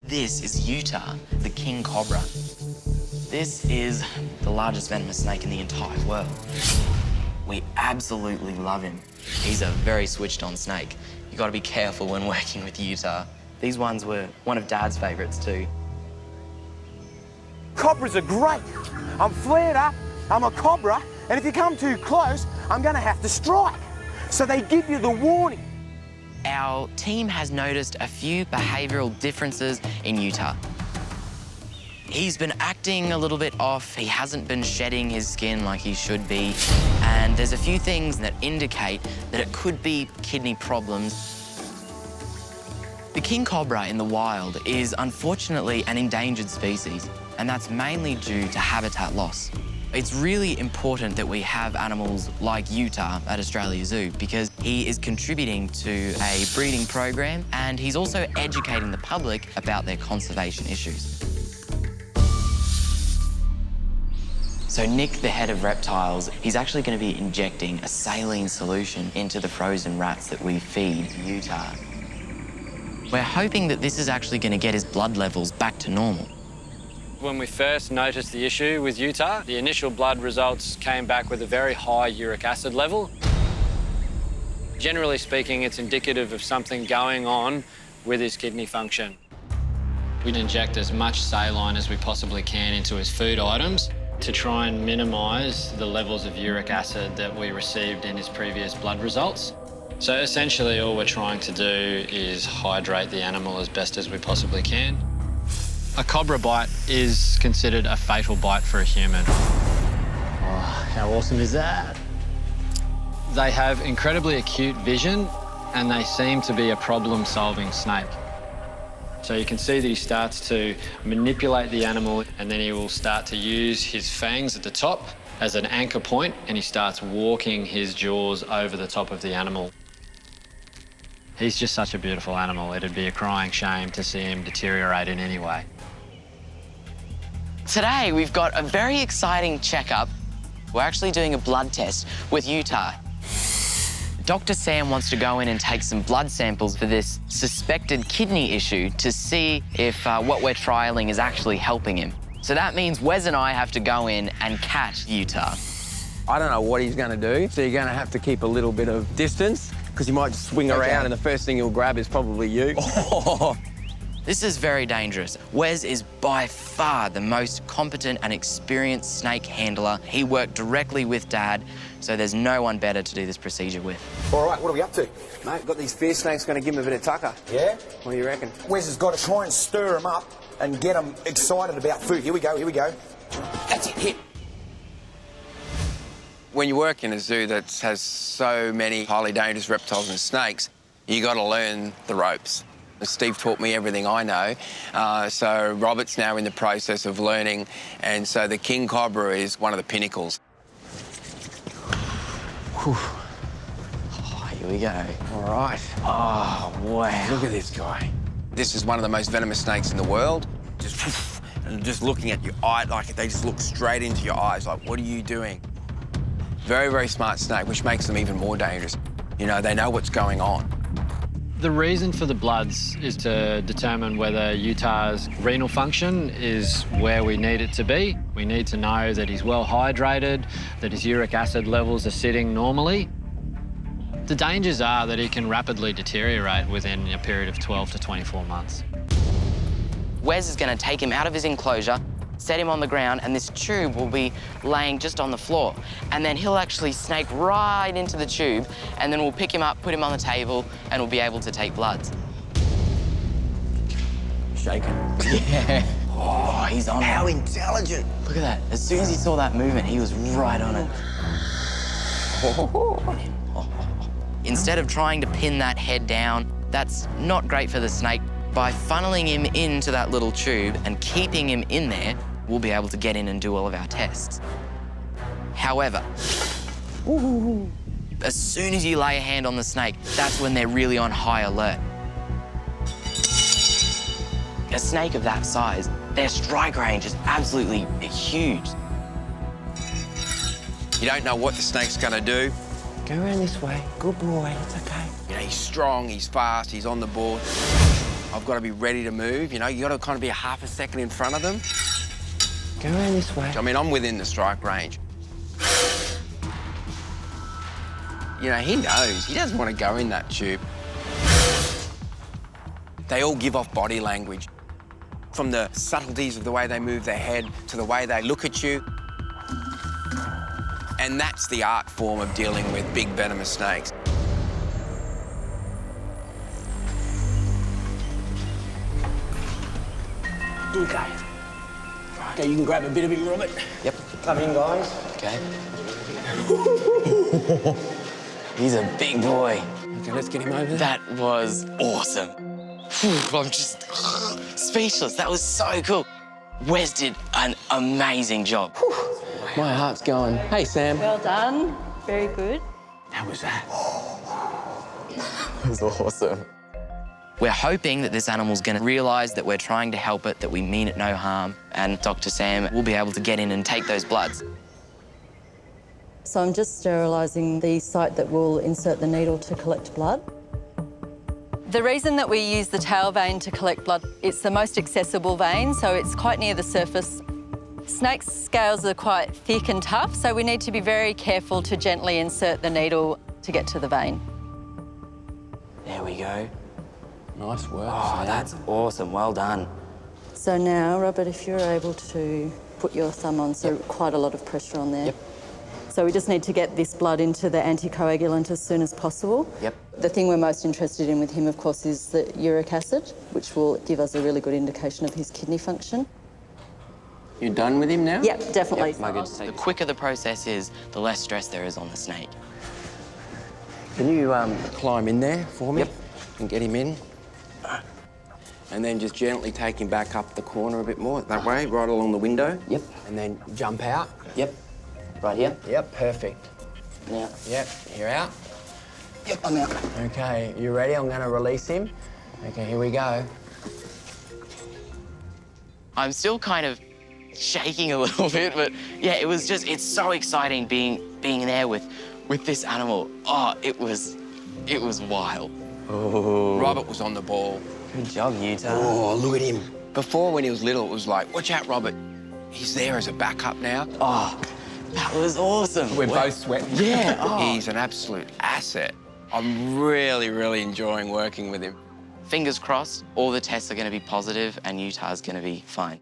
This is Utah, the King Cobra. This is the largest venomous snake in the entire world. We absolutely love him. He's a very switched-on snake. You gotta be careful when working with Utah. These ones were one of Dad's favourites too. Cobras are great. I'm flared up, I'm a cobra, and if you come too close, I'm gonna have to strike. So they give you the warning. Our team has noticed a few behavioural differences in Utah. He's been acting a little bit off, he hasn't been shedding his skin like he should be, and there's a few things that indicate that it could be kidney problems. The King Cobra in the wild is unfortunately an endangered species, and that's mainly due to habitat loss. It's really important that we have animals like Utah at Australia Zoo because he is contributing to a breeding program and he's also educating the public about their conservation issues. So Nick, the head of reptiles, he's actually going to be injecting a saline solution into the frozen rats that we feed Utah. We're hoping that this is actually going to get his blood levels back to normal. When we first noticed the issue with Utah, the initial blood results came back with a very high uric acid level. Generally speaking, it's indicative of something going on with his kidney function. We'd inject as much saline as we possibly can into his food items to try and minimise the levels of uric acid that we received in his previous blood results. So essentially all we're trying to do is hydrate the animal as best as we possibly can. A cobra bite is considered a fatal bite for a human. Oh, how awesome is that? They have incredibly acute vision and they seem to be a problem-solving snake. So you can see that he starts to manipulate the animal and then he will start to use his fangs at the top as an anchor point and he starts walking his jaws over the top of the animal. He's just such a beautiful animal. It'd be a crying shame to see him deteriorate in any way. Today, we've got a very exciting checkup. We're actually doing a blood test with Utah. Dr. Sam wants to go in and take some blood samples for this suspected kidney issue to see if what we're trialling is actually helping him. So that means Wes and I have to go in and catch Utah. I don't know what he's going to do, so you're going to have to keep a little bit of distance because he might swing around and the first thing he'll grab is probably you. This is very dangerous. Wes is by far the most competent and experienced snake handler. He worked directly with Dad, so there's no one better to do this procedure with. All right, what are we up to? Mate, got these fear snakes going to give him a bit of tucker. Yeah? What do you reckon? Wes has got to try and stir them up and get them excited about food. Here we go, here we go. That's it, hit. When you work in a zoo that has so many highly dangerous reptiles and snakes, you got to learn the ropes. Steve taught me everything I know, so Robert's now in the process of learning, and so the King Cobra is one of the pinnacles. Whew. Oh, here we go. All right. Oh, wow. Look at this guy. This is one of the most venomous snakes in the world. Just looking at your eye, like they just look straight into your eyes, like, what are you doing? Very, very smart snake, which makes them even more dangerous. You know, they know what's going on. The reason for the bloods is to determine whether Utah's renal function is where we need it to be. We need to know that he's well hydrated, that his uric acid levels are sitting normally. The dangers are that he can rapidly deteriorate within a period of 12 to 24 months. Wes is going to take him out of his enclosure, set him on the ground, and this tube will be laying just on the floor. And then he'll actually snake right into the tube, and then we'll pick him up, put him on the table, and we'll be able to take bloods. Shaking. Yeah. Oh, he's on it. How intelligent. Look at that. As soon as he saw that movement, he was right on it. Instead of trying to pin that head down, that's not great for the snake. By funneling him into that little tube and keeping him in there, we'll be able to get in and do all of our tests. However, as soon as you lay a hand on the snake, that's when they're really on high alert. A snake of that size, their strike range is absolutely huge. You don't know what the snake's going to do. Go around this way. Good boy, it's okay. You know, he's strong, he's fast, he's on the board. I've got to be ready to move, you know? You got to kind of be a half a second in front of them. Go around this way. I mean, I'm within the strike range. You know, he knows. He doesn't want to go in that tube. They all give off body language. From the subtleties of the way they move their head to the way they look at you. And that's the art form of dealing with big venomous snakes. Okay. Okay, you can grab a bit of him, Robert. Yep. Come in, guys. Okay. He's a big boy. Okay, let's get him over there. That was awesome. I'm just speechless. That was so cool. Wes did an amazing job. My heart's going. Hey, Sam. Well done. Very good. How was that? That was awesome. We're hoping that this animal's going to realise that we're trying to help it, that we mean it no harm, and Dr. Sam will be able to get in and take those bloods. So I'm just sterilising the site that will insert the needle to collect blood. The reason that we use the tail vein to collect blood, it's the most accessible vein, so it's quite near the surface. Snakes' scales are quite thick and tough, so we need to be very careful to gently insert the needle to get to the vein. There we go. Nice work. Oh, that's awesome. Well done. So now, Robert, if you're able to put your thumb on, so quite a lot of pressure on there. Yep. So we just need to get this blood into the anticoagulant as soon as possible. Yep. The thing we're most interested in with him, of course, is the uric acid, which will give us a really good indication of his kidney function. You done with him now? Yep, definitely. The quicker the process is, the less stress there is on the snake. Can you climb in there for me? Yep. And get him in? And then just gently take him back up the corner a bit more, that way, right along the window. Yep. And then jump out. Yep. Right here. Yep, perfect. Now. Yep, you're out. Yep, I'm out. Okay, you ready? I'm going to release him. Okay, here we go. I'm still kind of shaking a little bit, but yeah, it's so exciting being there with this animal. Oh, it was wild. Robert was on the ball. Good job, Utah. Oh, look at him. Before, when he was little, it was like, watch out, Robert. He's there as a backup now. Oh, that was awesome. We're both sweating. Yeah. Oh. He's an absolute asset. I'm really, really enjoying working with him. Fingers crossed, all the tests are going to be positive and Utah's going to be fine.